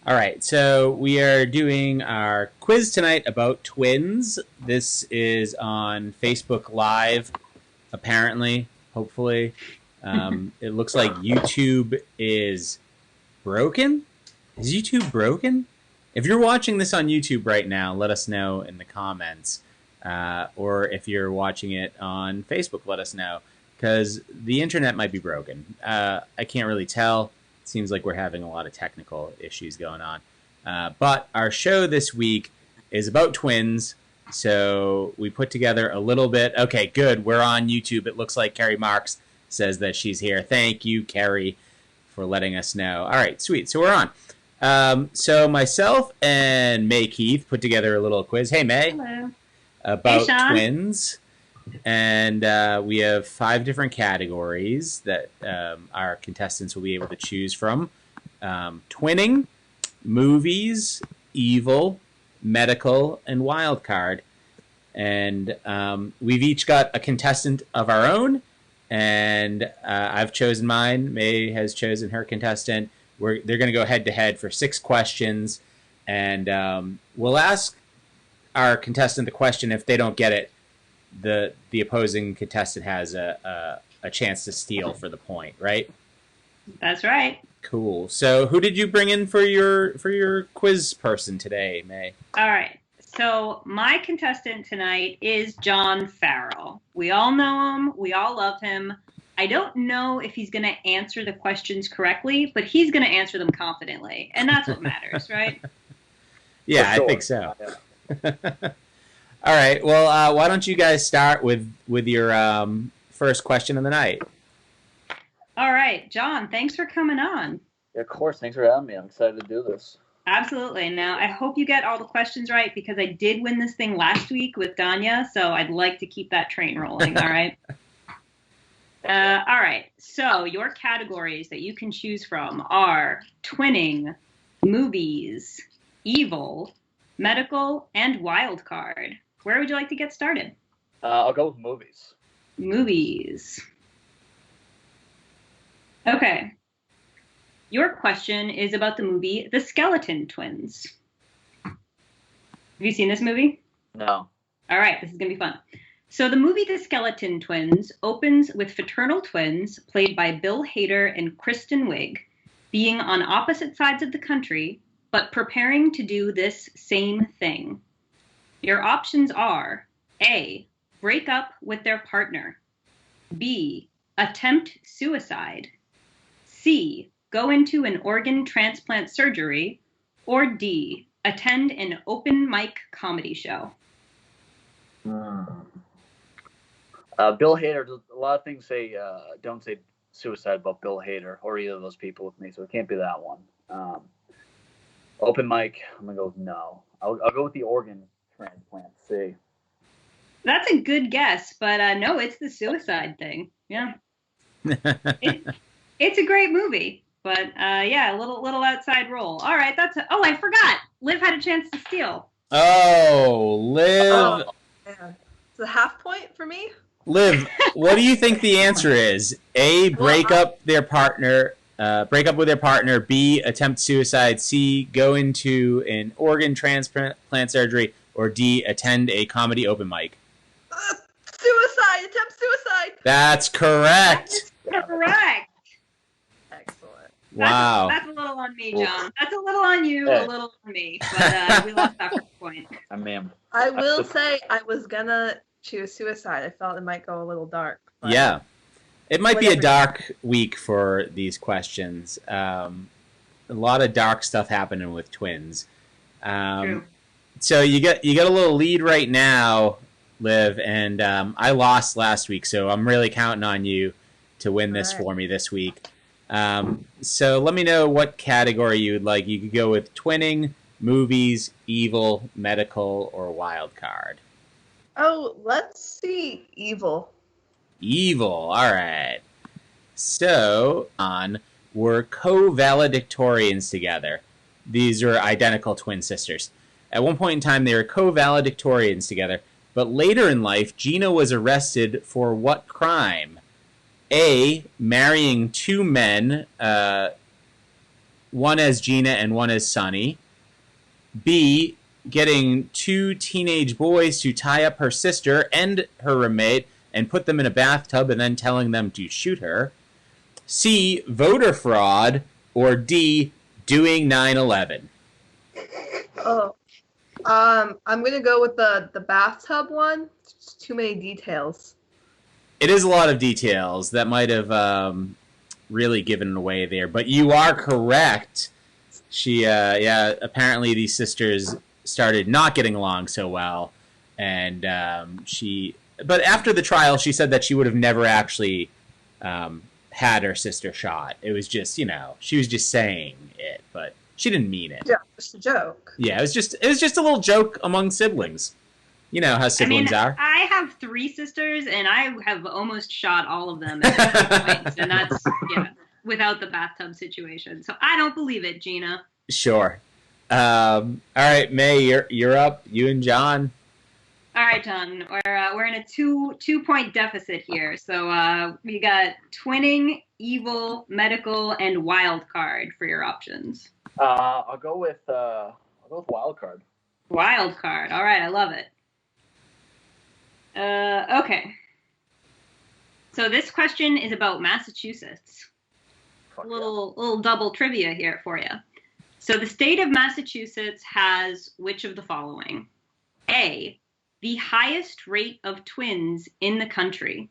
All right, so we are doing our quiz tonight about twins. This is on Facebook Live, apparently, hopefully. It looks like YouTube is broken. Is YouTube broken? If you're watching this on YouTube right now, let us know in the comments. Or if you're watching it on Facebook, let us know. Because the internet might be broken. I can't really tell. Seems like we're having a lot of technical issues going on. But our show this week is about twins. So we put together a little bit. Okay, good. We're on YouTube. It looks like Carrie Marks says that she's here. Thank you, Carrie, for letting us know. All right, sweet. So we're on. So myself and May Keith put together a little quiz. Hey, May. Hello. About Sean. twins. And we have 5 different categories that our contestants will be able to choose from. Twinning, movies, evil, medical, and wild card. And we've each got a contestant of our own. And I've chosen mine. May has chosen her contestant. They're going to go head-to-head for 6 questions. And we'll ask our contestant the question. If they don't get it, the opposing contestant has a chance to steal for the point, right? That's right. Cool. So who did you bring in for your quiz person today, May? All right. So my contestant tonight is John Farrell. We all know him. We all love him. I don't know if he's going to answer the questions correctly, but he's going to answer them confidently. And that's what matters, right? Yeah, Sure. I think so. Yeah. All right. Well, why don't you guys start with your first question of the night? All right. John, thanks for coming on. Yeah, of course. Thanks for having me. I'm excited to do this. Absolutely. Now, I hope you get all the questions right because I did win this thing last week with Danya, so I'd like to keep that train rolling, all right? All right. So your categories that you can choose from are twinning, movies, evil, medical, and wild card. Where would you like to get started? I'll go with movies. Movies. Okay. Your question is about the movie The Skeleton Twins. Have you seen this movie? No. All right, this is going to be fun. So the movie The Skeleton Twins opens with fraternal twins played by Bill Hader and Kristen Wiig being on opposite sides of the country, but preparing to do this same thing. Your options are A, break up with their partner, B, attempt suicide, C, go into an organ transplant surgery, or D, attend an open mic comedy show. Bill Hader. A lot of things say don't say suicide about Bill Hader or either of those people with me, so it can't be that one. Open mic. I'm gonna go with no. I'll go with the organ transplant. C. That's a good guess, but no, it's the suicide thing. Yeah, it's a great movie, but yeah, a little outside role. All right, oh, I forgot. Liv had a chance to steal. Oh, Liv. Oh, man. It's a half point for me. Liv, what do you think the answer is? A, break up with their partner. B, attempt suicide. C, go into an organ transplant surgery. Or D, attend a comedy open mic. Suicide! Attempt suicide! That's correct. Correct. Excellent. Wow. That's a little on me, John. That's a little on you, a little on me. But we lost that first point. I will say I was gonna choose suicide. I felt it might go a little dark. But Yeah. It might be a whatever. dark week for these questions. A lot of dark stuff happening with twins. True. So you got a little lead right now, Liv, and I lost last week, so I'm really counting on you to win this All right. for me this week. So let me know what category you would like. You could go with twinning, movies, evil, medical, or wild card. Oh, let's see. Evil. Evil, all right. So, were co-valedictorians together. These are identical twin sisters. At one point in time, they were co-valedictorians together, but later in life, Gina was arrested for what crime? A, marrying 2 men one as Gina and one as Sunny. B, getting 2 teenage boys to tie up her sister and her roommate and put them in a bathtub and then telling them to shoot her. C, voter fraud. Or D, doing 9/11. Oh. I'm gonna go with the bathtub one. It's too many details. It is a lot of details that might have really given away there, but you are correct. She, apparently these sisters started not getting along so well, and but after the trial, she said that she would have never actually had her sister shot. It was just, she was just saying it, but she didn't mean it. Yeah, just a joke. Yeah, it was just a little joke among siblings. You know how siblings are. I have 3 sisters, and I have almost shot all of them at different points, and that's without the bathtub situation. So I don't believe it, Gina. Sure. All right, May, you're up. You and John. All right, John. We're in a two point deficit here. So we got twinning, evil, medical, and wild card for your options. I'll go with wild card. Wild card. All right, I love it. Okay. So this question is about Massachusetts. Fuck A little double trivia here for you. So the state of Massachusetts has which of the following? A, the highest rate of twins in the country.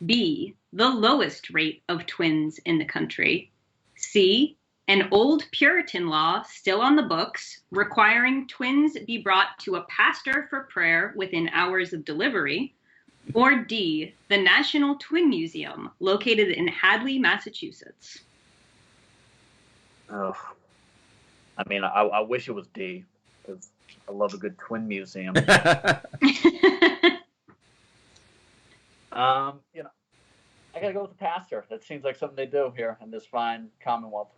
B, the lowest rate of twins in the country. C, an old Puritan law still on the books requiring twins be brought to a pastor for prayer within hours of delivery. Or D, the National Twin Museum located in Hadley, Massachusetts. Oh, I mean, I wish it was D, because I love a good twin museum. I gotta go with the pastor. That seems like something they do here in this fine Commonwealth.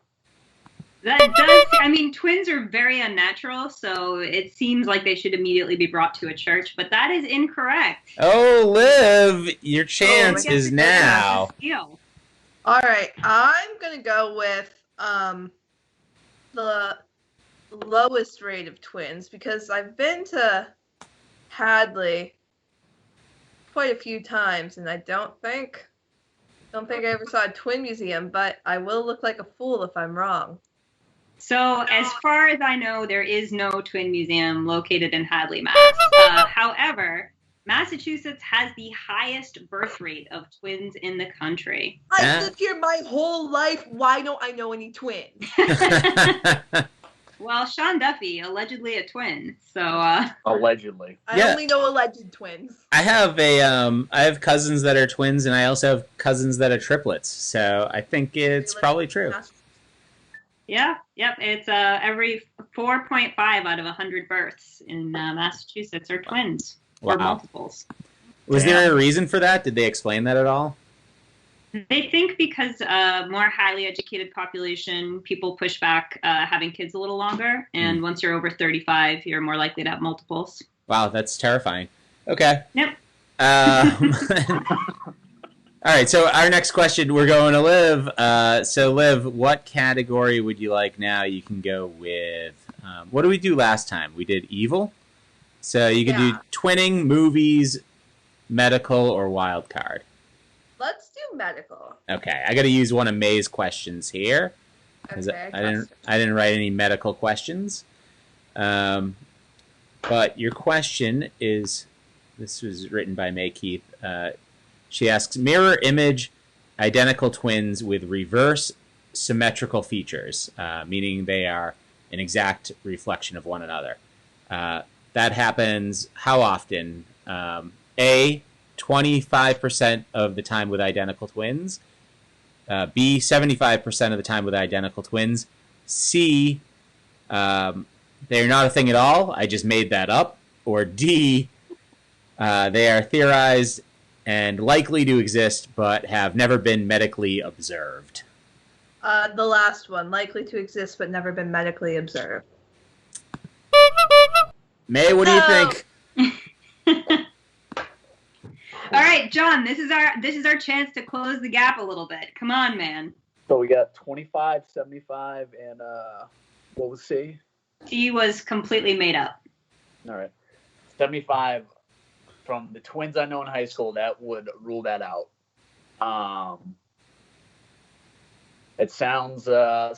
That does, twins are very unnatural, so it seems like they should immediately be brought to a church, but that is incorrect. Oh, Liv, your chance is now. All right, I'm gonna go with the lowest rate of twins because I've been to Hadley quite a few times, and I don't think I ever saw a twin museum, but I will look like a fool if I'm wrong. So, as far as I know, there is no twin museum located in Hadley, Mass. However, Massachusetts has the highest birth rate of twins in the country. I've lived here my whole life. Why don't I know any twins? Well, Sean Duffy, allegedly a twin. So allegedly. I only know alleged twins. I have cousins that are twins, and I also have cousins that are triplets. So I think it's probably true. Yeah, yep. It's every 4.5 out of 100 births in Massachusetts are twins or multiples. Was there a reason for that? Did they explain that at all? They think because more highly educated population, people push back having kids a little longer, and once you're over 35, you're more likely to have multiples. Wow, that's terrifying. Okay. Yep. All right, so our next question, we're going to Liv. So, Liv, what category would you like now? You can go with, what did we do last time? We did evil. So you can do twinning, movies, medical, or wild card. Let's do medical. Okay, I got to use one of May's questions here. Okay, I didn't write any medical questions. But your question is, this was written by May Keith. She asks, mirror image identical twins with reverse symmetrical features, meaning they are an exact reflection of one another. That happens how often? A, 25% of the time with identical twins. B, 75% of the time with identical twins. C, they're not a thing at all. I just made that up. Or D, they are theorized and likely to exist, but have never been medically observed. The last one, likely to exist, but never been medically observed. May, what do you think? All right, John, this is our chance to close the gap a little bit. Come on, man. So we got 25, 75, and what was C? C was completely made up. All right. 75 from the twins I know in high school, that would rule that out. It sounds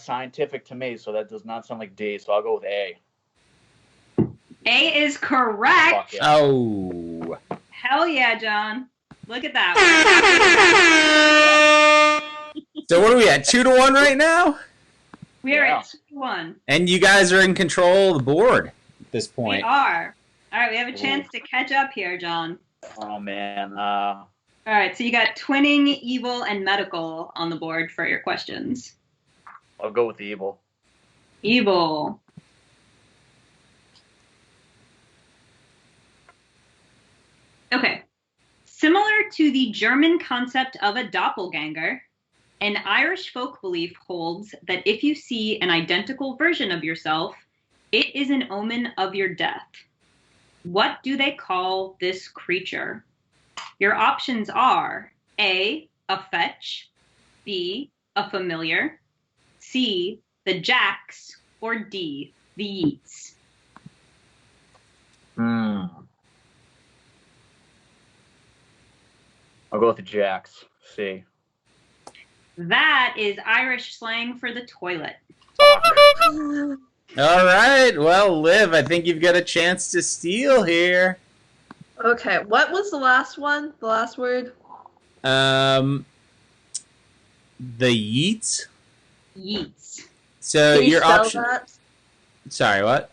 scientific to me, so that does not sound like D, so I'll go with A. A is correct. Fuck yeah. Oh. Hell yeah, John. Look at that. So what are we at? 2-1 right now? We are Yeah. at 2-1. And you guys are in control of the board at this We point. are. All right, we have a chance to catch up here, John. Oh, man. All right, so you got twinning, evil, and medical on the board for your questions. I'll go with the evil. Evil. Okay. Similar to the German concept of a doppelganger, an Irish folk belief holds that if you see an identical version of yourself, it is an omen of your death. What do they call this creature? Your options are A, a fetch, B, a familiar, C, the jacks, or D, the yeats. I'll go with the jacks. C. That is Irish slang for the toilet. All right. Well, Liv, I think you've got a chance to steal here. Okay, what was the last one? The last word? The yeats. Yeats. So Can you your spell option. that? Sorry, what?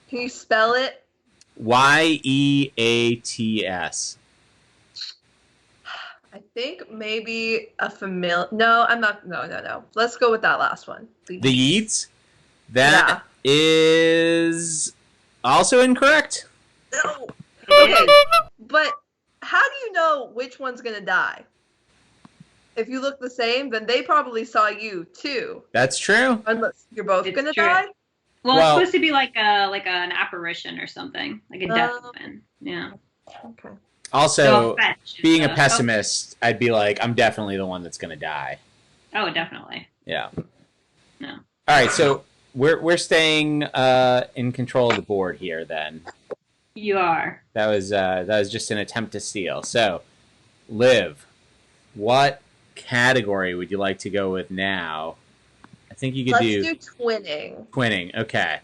Can you spell it? Yeats. I think maybe a familiar. No, I'm not. No. Let's go with that last one. The yeats. That is also incorrect. No. Okay, but how do you know which one's gonna die? If you look the same, then they probably saw you too. That's true. Unless you're both It's gonna true. die. Well, Well- it's supposed to be like an apparition or something, like a death omen. Yeah. Okay. Also, So fetch is being a the- pessimist, I'd be like, I'm definitely the one that's going to die. Oh, definitely. Yeah. No. All right, so we're staying in control of the board here. Then You are. that was just an attempt to steal. So, Liv, what category would you like to go with now? I think you could Let's do do twinning. twinning. Okay.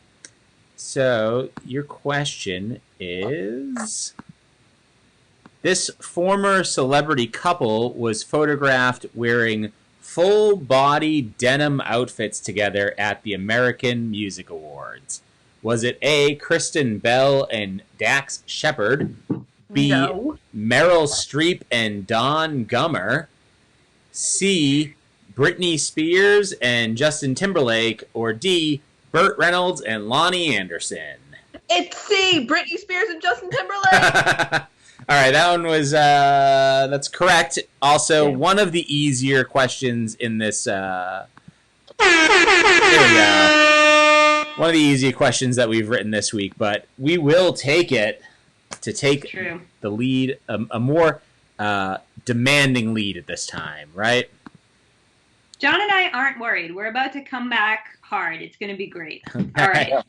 So your question is: this former celebrity couple was photographed wearing full-body denim outfits together at the American Music Awards. Was it A, Kristen Bell and Dax Shepard, B, No. Meryl Streep and Don Gummer, C, Britney Spears and Justin Timberlake, or D, Burt Reynolds and Lonnie Anderson? It's C. Britney Spears and Justin Timberlake. All right, that one was that's correct. Also, Yeah. one of the easier questions in this. There we go. One of the easier questions that we've written this week, but we will take it to take True. the lead, a more demanding lead at this time, right? John and I aren't worried. We're about to come back hard. It's going to be great. All right.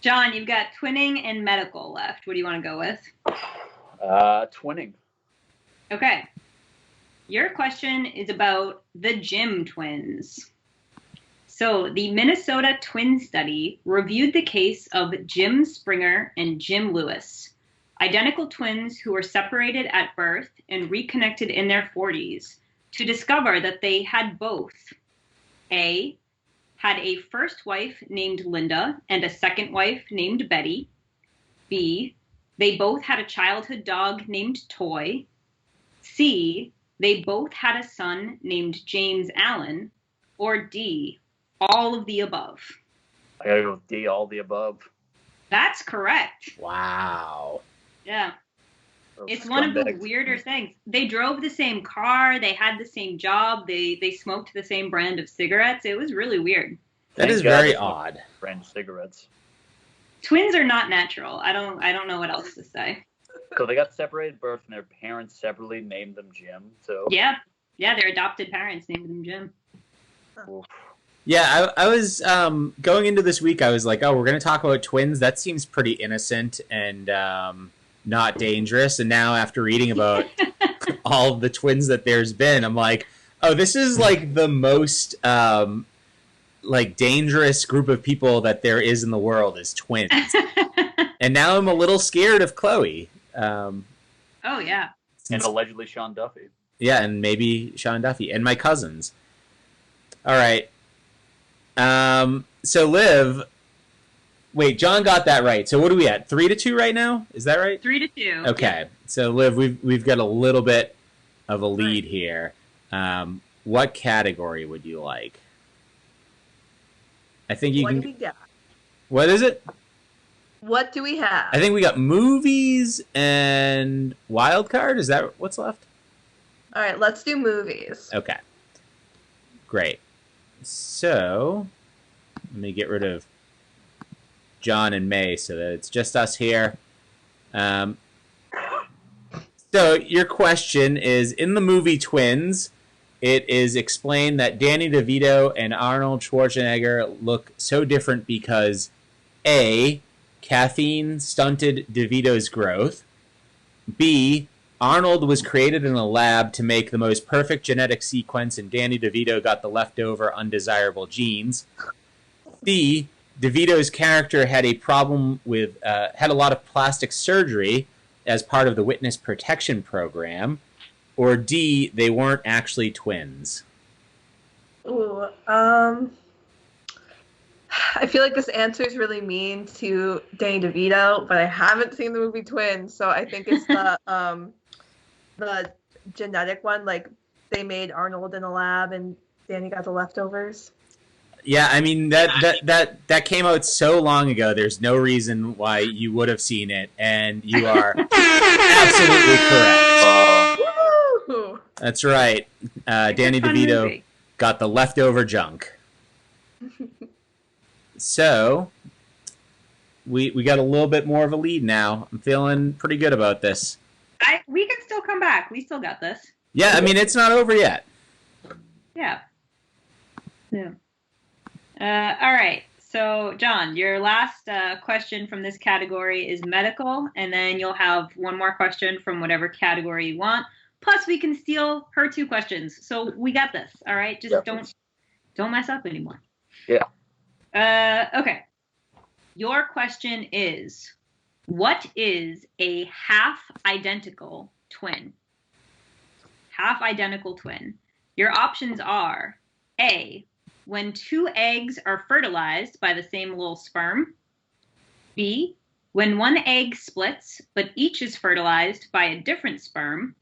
John, you've got twinning and medical left. What do you want to go with? Twinning. Okay. Your question is about the Jim twins. So, the Minnesota Twin Study reviewed the case of Jim Springer and Jim Lewis, identical twins who were separated at birth and reconnected in their 40s, to discover that they had both A, had a first wife named Linda and a second wife named Betty, B, they both had a childhood dog named Toy, C, they both had a son named James Allen, or D, all of the above. I gotta go with D, all the above. That's correct. Wow. Yeah. Those It's one of the scumbags. weirder things. They drove the same car, they had the same job, they smoked the same brand of cigarettes. It was really weird. That Thank is God very it's not odd. Brand cigarettes. Twins are not natural. I don't know what else to say. So they got separated at birth, and their parents separately named them Jim. So Yeah. Yeah, their adopted parents named them Jim. Oof. Yeah, I was going into this week. I was like, "Oh, we're going to talk about twins. That seems pretty innocent and not dangerous." And now, after reading about all of the twins that there's been, I'm like, "Oh, this is like the most like dangerous group of people that there is in the world is twins." And now I'm a little scared of Chloe. Oh yeah. And allegedly Sean Duffy. Yeah, and maybe Sean Duffy and my cousins. All right. So Liv, wait, John got that right. So what are we at? 3-2 right now? Is that right? 3-2. Okay. Yeah. So Liv, we've got a little bit of a lead here. What category would you like? I think you What can. do we got? What is it? What do we have? I think we got movies and wild card. Is that what's left? All right, let's do movies. Okay. Great. So, let me get rid of John and May so that it's just us here. So, your question is, in the movie Twins, it is explained that Danny DeVito and Arnold Schwarzenegger look so different because A, caffeine stunted DeVito's growth, B, Arnold was created in a lab to make the most perfect genetic sequence, and Danny DeVito got the leftover undesirable genes. C, DeVito's character had a problem with had a lot of plastic surgery as part of the witness protection program. Or D, they weren't actually twins. Ooh, I feel like this answer is really mean to Danny DeVito, but I haven't seen the movie Twins, so I think it's the genetic one. Like they made Arnold in a lab, and Danny got the leftovers. Yeah, I mean that came out so long ago. There's no reason why you would have seen it, and you are absolutely correct. Woo! That's right. Danny DeVito Movie. got the leftover junk. So we got a little bit more of a lead now. I'm feeling pretty good about this. We can still come back. We still got this. Yeah, I mean it's not over yet. Yeah. Yeah. All right. So, John, your last question from this category is medical, and then you'll have one more question from whatever category you want. Plus, we can steal her 2 questions. So we got this. All right. Just don't mess up anymore. Yeah. Okay. Your question is, what is a half identical twin? Half identical twin. Your options are A, when 2 eggs are fertilized by the same little sperm. B, when 1 egg splits, but each is fertilized by a different sperm.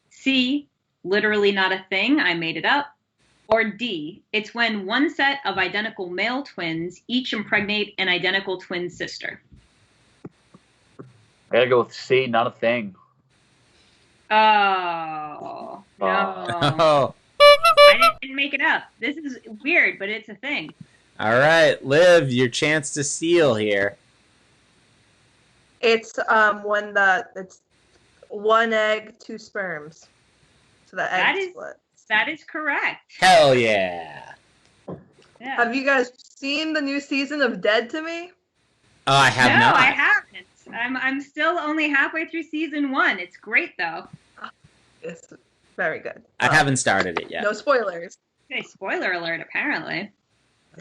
C, literally not a thing, I made it up. Or D, it's when 1 set of identical male twins each impregnate an identical twin sister. I gotta go with C, not a thing. Oh, no. Oh, I didn't make it up. This is weird, but it's a thing. all right, Liv, your chance to steal here. It's it's 1 egg, 2 sperms. So the egg split. That is correct. Hell yeah! Yeah. Have you guys seen the new season of Dead to Me? Oh, I have no, not. I haven't. I'm still only halfway through season 1. It's great though. It's very good. I haven't started it yet. No spoilers. Okay, spoiler alert. Apparently.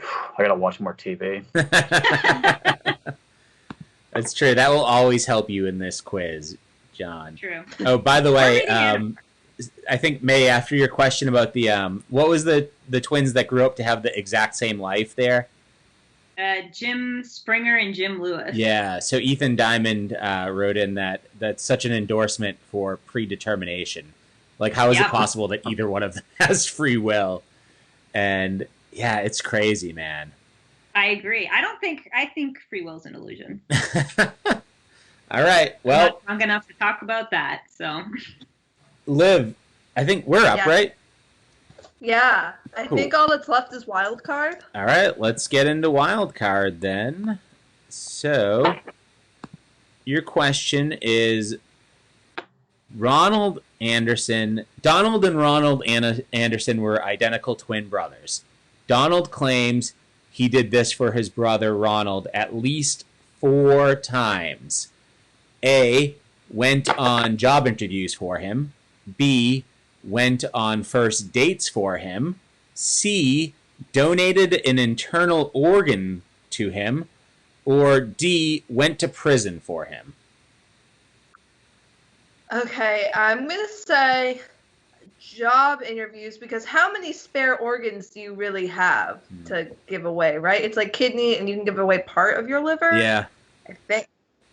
I gotta watch more TV. That's true. That will always help you in this quiz, John. True. Oh, by the way, Already I think May, after your question about the what was the twins that grew up to have the exact same life there? Jim Springer and Jim Lewis. Yeah. So Ethan Diamond wrote in that that's such an endorsement for predetermination. Like, how is it possible that either one of them has free will? And yeah, it's crazy, man. I agree. I think free will is an illusion. All right. I'm Well, not drunk enough to talk about that. So. Liv, I think we're up, Yeah. right? Yeah. I Cool. think all that's left is wild card. All right, let's get into wild card then. So, your question is Donald and Ronald Anderson were identical twin brothers. Donald claims he did this for his brother Ronald at least 4 times. A, went on job interviews for him. B, went on first dates for him. C, donated an internal organ to him. Or D, went to prison for him. Okay, I'm going to say job interviews, because how many spare organs do you really have to give away, right? It's like kidney, and you can give away part of your liver. Yeah. I think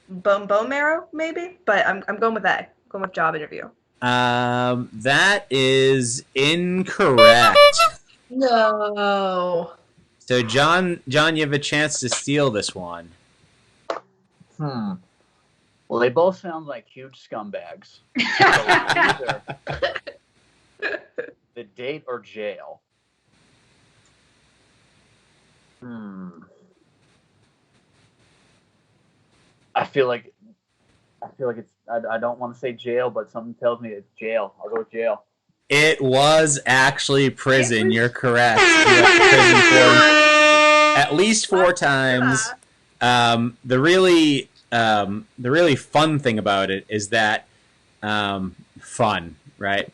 bone marrow, maybe, but I'm going with that. I'm going with job interview. That is incorrect. No. So John, you have a chance to steal this one. Well, they both sound like huge scumbags. So either the date or jail. I feel like it's. I don't want to say jail, but something tells me it's jail. I'll go with jail. It was actually prison. You're correct. You went to prison for at least 4 times. The really fun thing about it is that fun, right?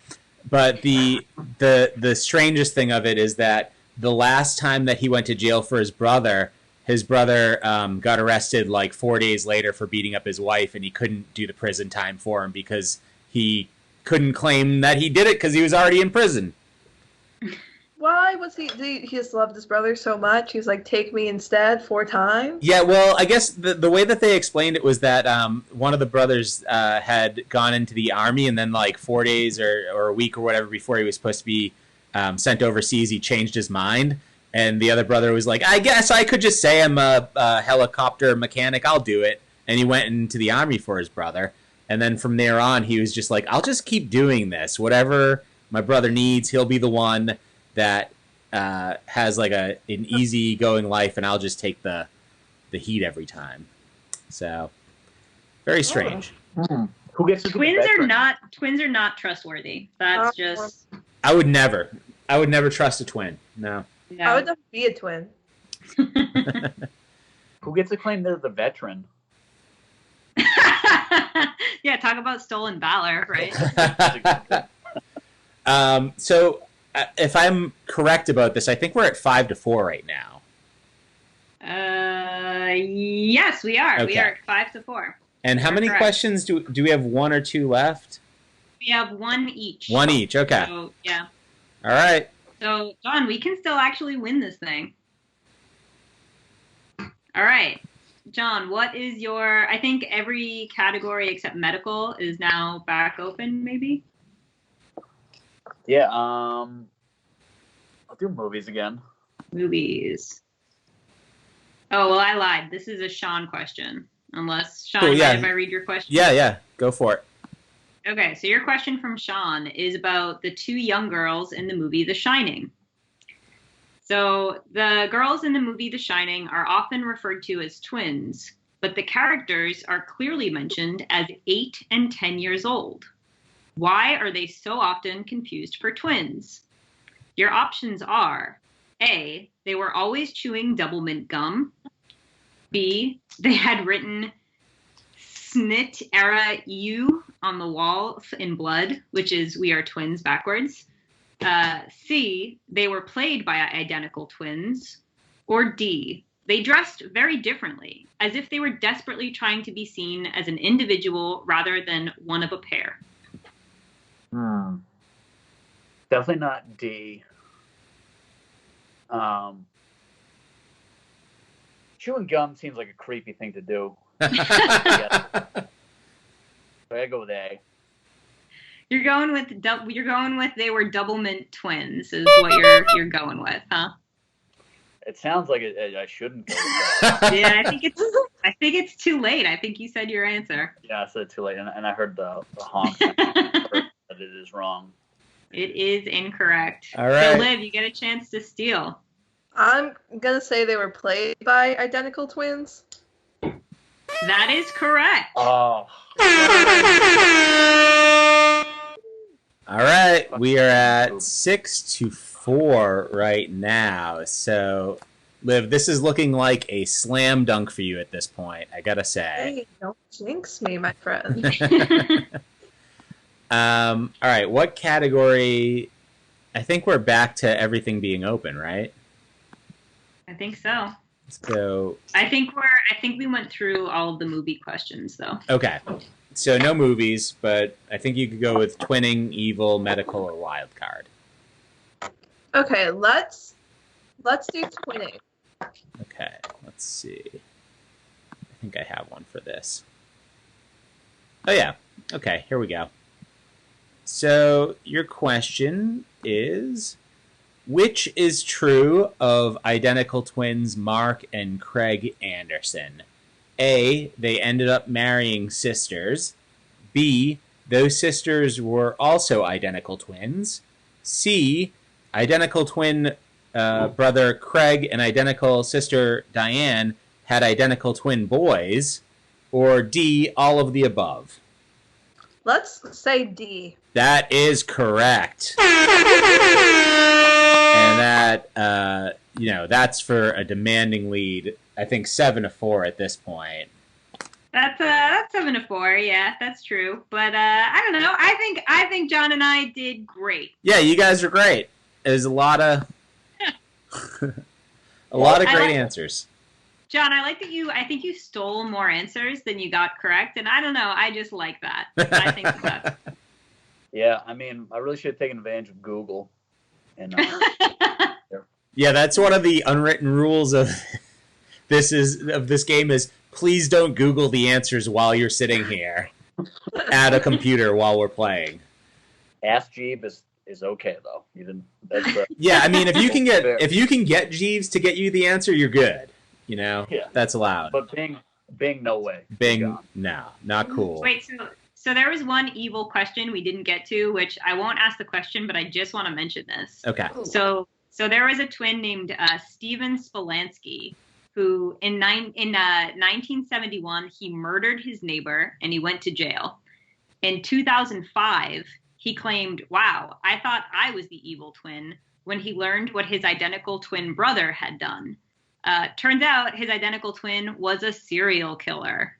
But the strangest thing of it is that the last time that he went to jail for his brother got arrested like 4 days later for beating up his wife, and he couldn't do the prison time for him because he couldn't claim that he did it because he was already in prison. Why was he just loved his brother so much? He was like, take me instead 4 times? Yeah, well, I guess the way that they explained it was that one of the brothers had gone into the army, and then like 4 days or a week or whatever before he was supposed to be sent overseas, he changed his mind. And the other brother was like, I guess I could just say I'm a helicopter mechanic. I'll do it. And he went into the army for his brother. And then from there on, he was just like, I'll just keep doing this. Whatever my brother needs, he'll be the one that has like an easy going life, and I'll just take the heat every time. So very strange. Who gets to be the veteran? Twins are not trustworthy. That's just. I would never trust a twin. No. I would never be a twin. Who gets to claim they're the veteran? Yeah, talk about stolen valor, right? So if I'm correct about this, I think we're at 5-4 right now. Yes, we are. Okay. We are at 5-4. And how many questions do we have? 1 or 2 left? We have 1 each. 1 each. Okay. So, yeah. All right. So, John, we can still actually win this thing. All right. John, what is your... I think every category except medical is now back open, maybe? Yeah, I'll do movies again. Movies. Oh, well, I lied. This is a Sean question. Unless, Sean, Cool, yeah. if I read your question? Yeah. Go for it. Okay, so your question from Sean is about the 2 young girls in the movie The Shining. So the girls in the movie The Shining are often referred to as twins, but the characters are clearly mentioned as 8 and 10 years old. Why are they so often confused for twins? Your options are A, they were always chewing double mint gum. B, they had written Snit era EU on the wall in blood, which is we are twins backwards. C, they were played by identical twins. Or D, they dressed very differently, as if they were desperately trying to be seen as an individual rather than one of a pair. Definitely not D. Chewing gum seems like a creepy thing to do. So I gotta go with A. You're going with they were double mint twins is what you're going with, huh? It sounds like I shouldn't go with that. Yeah, I think it's too late. I think you said your answer. Yeah, I said too late, and I heard the honk. That it is wrong. It is incorrect. All right. So Liv, you get a chance to steal. I'm going to say they were played by identical twins. That is correct. Oh. All right. We are at 6-4. 4 right now. So, Liv, this is looking like a slam dunk for you at this point, I gotta say. Hey, don't jinx me, my friend. All right, what category? I think we're back to everything being open, right? I think so. So I think we went through all of the movie questions though. okay, so no movies, but I think you could go with twinning, evil, medical, or wild card. Okay, let's do twinning. Okay, let's see. I think I have one for this. Oh yeah. Okay, here we go. So your question is, which is true of identical twins Mark and Craig Anderson? A, they ended up marrying sisters. B, those sisters were also identical twins. C, identical twin brother Craig and identical sister Diane had identical twin boys. Or D, all of the above. Let's say D. That is correct. And that, that's for a demanding lead. I think 7-4 at this point. That's 7-4. Yeah, that's true. But I don't know. I think John and I did great. Yeah, you guys are great. There's a lot of great answers. John, I think you stole more answers than you got correct, and I don't know. I just like that. I think that's. Yeah, I mean, I really should have taken advantage of Google. And yeah, that's one of the unwritten rules of this game is please don't Google the answers while you're sitting here at a computer while we're playing. Ask Jeeve is okay though. Yeah, I mean, if you can get Jeeves to get you the answer, you're good. Yeah, that's allowed. But Bing, no way. Bing, no, not cool. Wait, so there was one evil question we didn't get to, which I won't ask the question, but I just want to mention this. Okay. So there was a twin named Steven Spolansky, who in 1971 he murdered his neighbor and he went to jail. In 2005, he claimed, "Wow, I thought I was the evil twin," when he learned what his identical twin brother had done. Turns out his identical twin was a serial killer.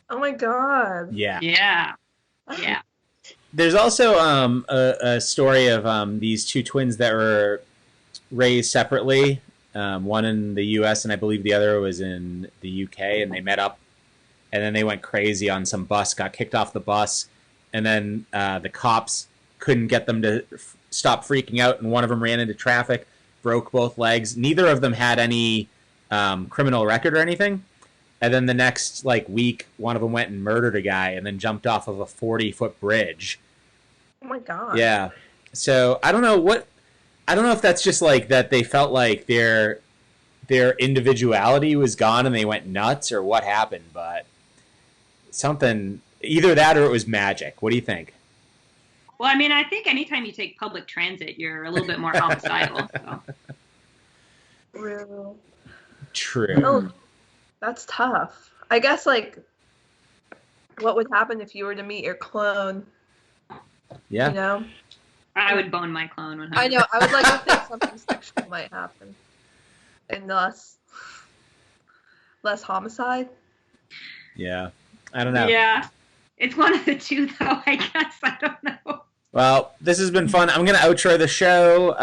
Oh my god. Yeah. Yeah. There's also a story of these two twins that were raised separately. One in the U.S. and I believe the other was in the U.K. and they met up and then they went crazy on some bus, got kicked off the bus, and then the cops couldn't get them to stop freaking out, and one of them ran into traffic, broke both legs. Neither of them had any criminal record or anything. And then the next week, one of them went and murdered a guy and then jumped off of a 40-foot bridge. Oh my god. Yeah. So I don't know if that's just that they felt like their individuality was gone and they went nuts or what happened, but something, either that or it was magic. What do you think? Well, I mean, I think anytime you take public transit, you're a little bit more homicidal. So. Real. True. Oh, that's tough. I guess what would happen if you were to meet your clone? Yeah. I would bone my clone. 100%. I know. I would like to think something sexual might happen, and less homicide. Yeah. I don't know. Yeah. It's one of the two, though. I guess I don't know. Well, this has been fun. I'm gonna outro the show,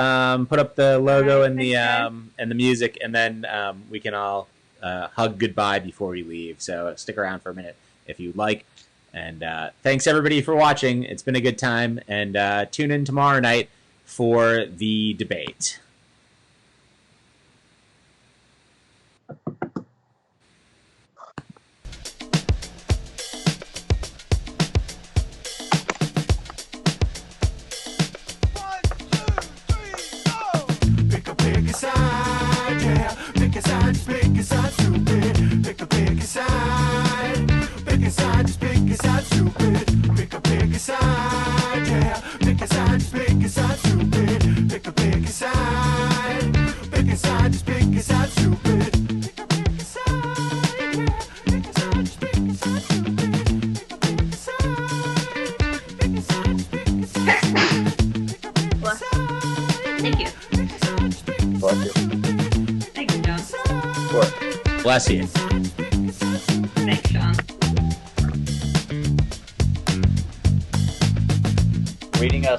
put up the logo and the music, and then we can all hug goodbye before we leave. So stick around for a minute if you'd like. And thanks everybody for watching. It's been a good time, and tune in tomorrow night for the debate. Pick a side, just pick a side, stupid. Pick a side. Bless you. Thanks, Sean. Reading a